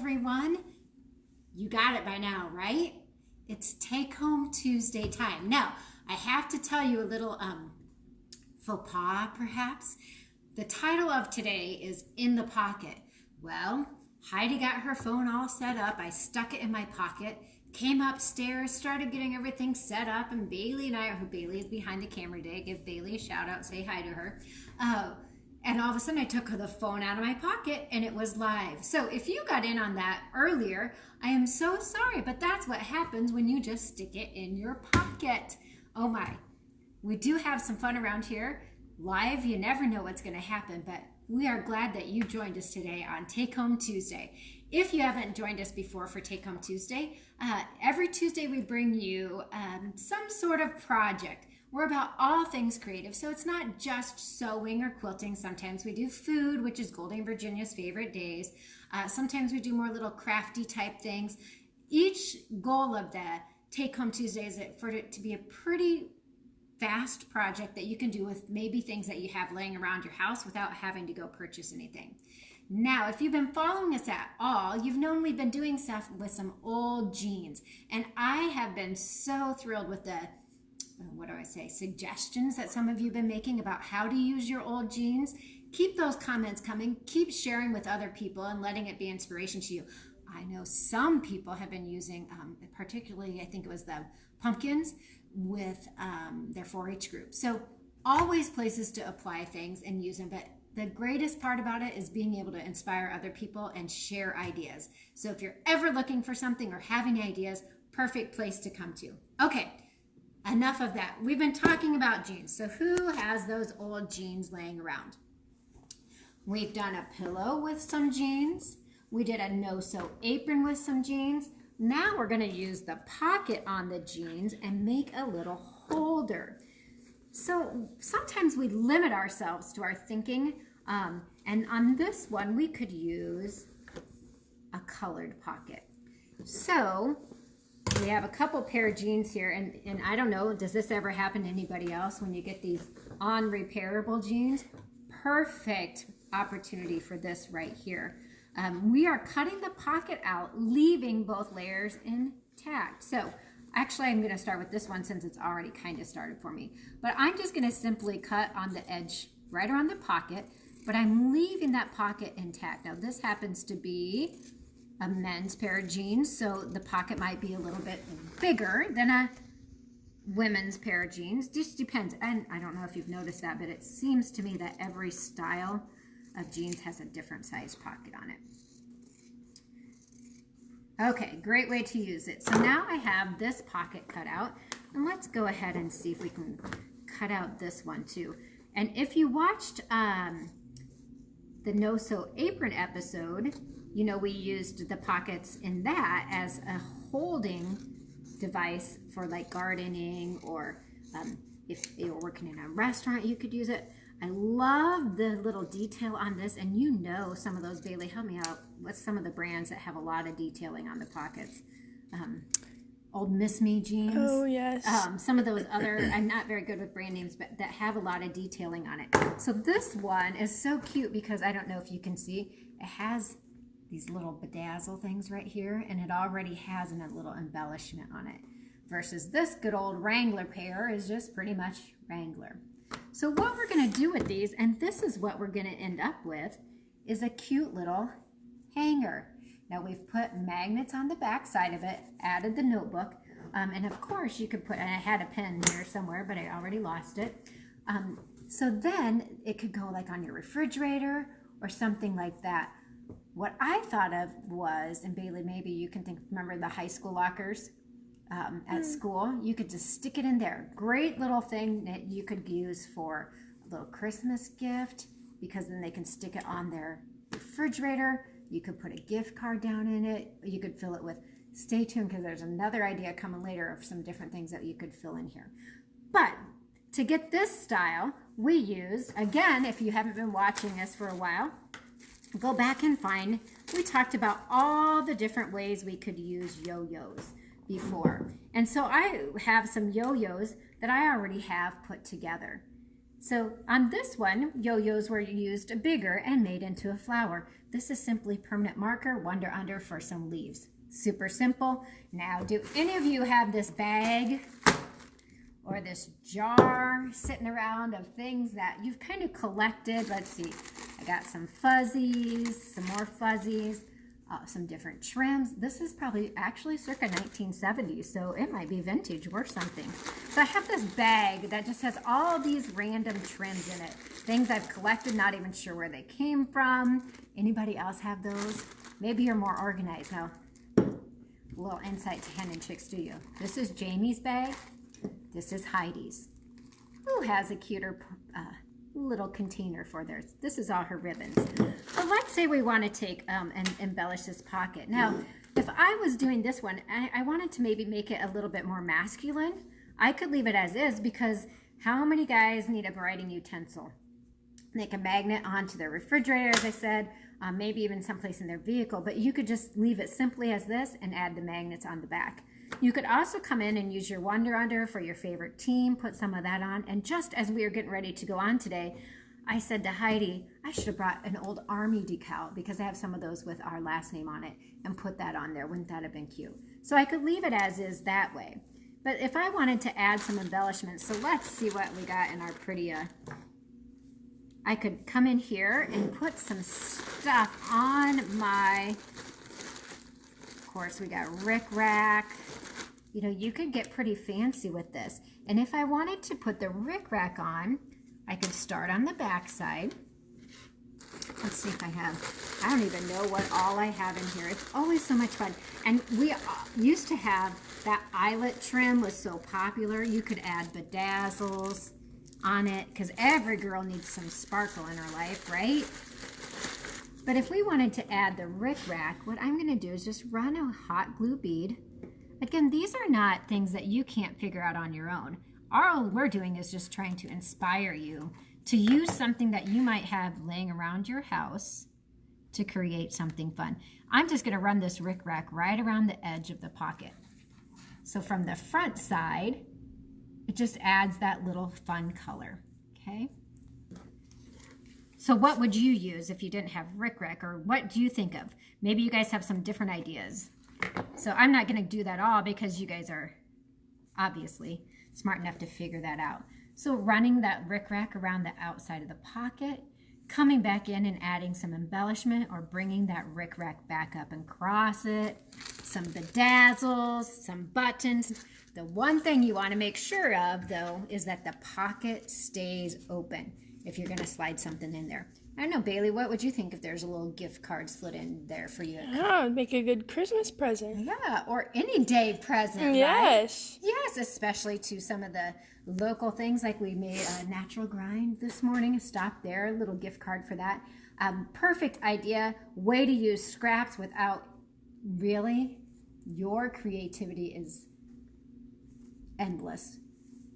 everyone. You got it by now, right? It's Take Home Tuesday time. Now, I have to tell you a little faux pas, perhaps. The title of today is In the Pocket. Well, Heidi got her phone all set up. I stuck it in my pocket, came upstairs, started getting everything set up, and Bailey and I, Bailey is behind the camera today. Give Bailey a shout out, say hi to her. And all of a sudden I took the phone out of my pocket and it was live. So if you got in on that earlier, I am so sorry, but that's what happens when you just stick it in your pocket. Oh my. We do have some fun around here. Live, you never know what's going to happen, but we are glad that you joined us today on Take Home Tuesday. If you haven't joined us before for Take Home Tuesday, every Tuesday we bring you some sort of project. We're about all things creative, so it's not just sewing or quilting. Sometimes we do food, which is Goldie Virginia's favorite days. Sometimes we do more little crafty type things. Each goal of the Take Home Tuesday is for it to be a pretty fast project that you can do with maybe things that you have laying around your house without having to go purchase anything. Now, if you've been following us at all, you've known we've been doing stuff with some old jeans. And I have been so thrilled with the suggestions that some of you have been making about how to use your old jeans. Keep those comments coming. Keep sharing with other people and letting it be inspiration to you. I know some people have been using, particularly, I think it was the pumpkins with their 4-H group. So always places to apply things and use them. But the greatest part about it is being able to inspire other people and share ideas. So if you're ever looking for something or having ideas, perfect place to come to. Okay. Enough of that. We've been talking about jeans. So who has those old jeans laying around? We've done a pillow with some jeans. We did a no-sew apron with some jeans. Now we're going to use the pocket on the jeans and make a little holder. So sometimes we limit ourselves to our thinking. And on this one, we could use a colored pocket. So we have a couple pair of jeans here, and I don't know, does this ever happen to anybody else when you get these unrepairable jeans? Perfect opportunity for this right here. We are cutting the pocket out, leaving both layers intact. So actually I'm going to start with this one since it's already kind of started for me. But I'm just going to simply cut on the edge right around the pocket, but I'm leaving that pocket intact. Now this happens to be a men's pair of jeans, so the pocket might be a little bit bigger than a women's pair of jeans. Just depends. And I don't know if you've noticed that, but it seems to me that every style of jeans has a different size pocket on it. Okay, great way to use it. So now I have this pocket cut out, and let's go ahead and see if we can cut out this one too. And if you watched the No Sew Apron episode, you know we used the pockets in that as a holding device for like gardening, or if you were working in a restaurant, you could use it. I love the little detail on this, and you know some of those, Bailey, help me out. What's some of the brands that have a lot of detailing on the pockets? Old Miss Me jeans. Oh, yes. Some of those other, I'm not very good with brand names, but that have a lot of detailing on it. So this one is so cute because I don't know if you can see, it has these little bedazzle things right here, and it already has a little embellishment on it. Versus this good old Wrangler pair is just pretty much Wrangler. So what we're going to do with these, and this is what we're going to end up with, is a cute little hanger. Now we've put magnets on the back side of it, added the notebook, and of course you could put, and I had a pen here somewhere, but I already lost it. So then it could go like on your refrigerator or something like that. What I thought of was, and Bailey, maybe you can remember the high school lockers at school? You could just stick it in there. Great little thing that you could use for a little Christmas gift, because then they can stick it on their refrigerator. You could put a gift card down in it. You could fill it with, stay tuned because there's another idea coming later of some different things that you could fill in here. But to get this style, we used, again, if you haven't been watching us for a while, go back and find, we talked about all the different ways we could use yo-yos before. And so I have some yo-yos that I already have put together. So on this one, yo-yos were used bigger and made into a flower. This is simply permanent marker, Wonder Under for some leaves. Super simple. Now, do any of you have this bag or this jar sitting around of things that you've kind of collected? Let's see. I got some fuzzies, some more fuzzies, some different trims. This is probably actually circa 1970s, so it might be vintage, worth something. So I have this bag that just has all these random trims in it. Things I've collected, not even sure where they came from. Anybody else have those? Maybe you're more organized. Now, a little insight to Hen Chicks Studio. This is Jami's bag. This is Heidi's, who has a cuter little container for theirs. This is all her ribbons. But let's say we want to take and embellish this pocket. Now, if I was doing this one, I wanted to maybe make it a little bit more masculine. I could leave it as is, because how many guys need a writing utensil? Make a magnet onto their refrigerator, as I said, maybe even someplace in their vehicle, but you could just leave it simply as this and add the magnets on the back. You could also come in and use your Wonder Under for your favorite team, put some of that on. And just as we were getting ready to go on today, I said to Heidi, I should have brought an old Army decal, because I have some of those with our last name on it, and put that on there. Wouldn't that have been cute? So I could leave it as is that way. But if I wanted to add some embellishments, so let's see what we got in our pretty, I could come in here and put some stuff on my, of course, we got rickrack. You know, you could get pretty fancy with this. And if I wanted to put the rickrack on, I could start on the back side. Let's see if I don't even know what all I have in here. It's always so much fun. And we used to have that eyelet trim, was so popular. You could add bedazzles on it, because every girl needs some sparkle in her life, right? But if we wanted to add the rickrack, what I'm going to do is just run a hot glue bead. Again, these are not things that you can't figure out on your own. All we're doing is just trying to inspire you to use something that you might have laying around your house to create something fun. I'm just going to run this rickrack right around the edge of the pocket. So from the front side, it just adds that little fun color, okay? So what would you use if you didn't have rickrack, or what do you think of? Maybe you guys have some different ideas. So I'm not going to do that all, because you guys are obviously smart enough to figure that out. So running that rickrack around the outside of the pocket, coming back in and adding some embellishment, or bringing that rickrack back up and cross it, some bedazzles, some buttons. The one thing you want to make sure of, though, is that the pocket stays open if you're going to slide something in there. I don't know, Bailey, what would you think if there's a little gift card slid in there for you? Yeah, it'd make a good Christmas present. Yeah, or any day present, Yes. Right? Yes, especially to some of the local things, like we made a natural grind this morning. Stop there, a little gift card for that. Perfect idea, way to use scraps without really, your creativity is endless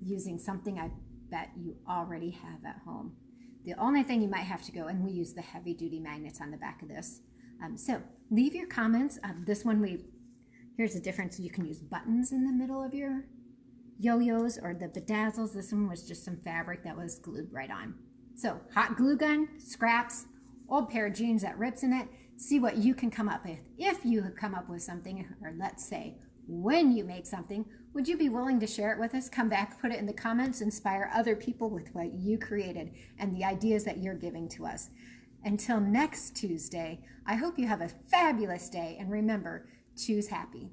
using something I bet you already have at home. The only thing you might have to go, and we use the heavy duty magnets on the back of this. So leave your comments. This one, here's the difference. You can use buttons in the middle of your yo-yos, or the bedazzles. This one was just some fabric that was glued right on. So hot glue gun, scraps, old pair of jeans that rips in it. See what you can come up with. If you come up with something, or let's say when you make something, would you be willing to share it with us? Come back, put it in the comments, inspire other people with what you created and the ideas that you're giving to us. Until next Tuesday, I hope you have a fabulous day, and remember, choose happy.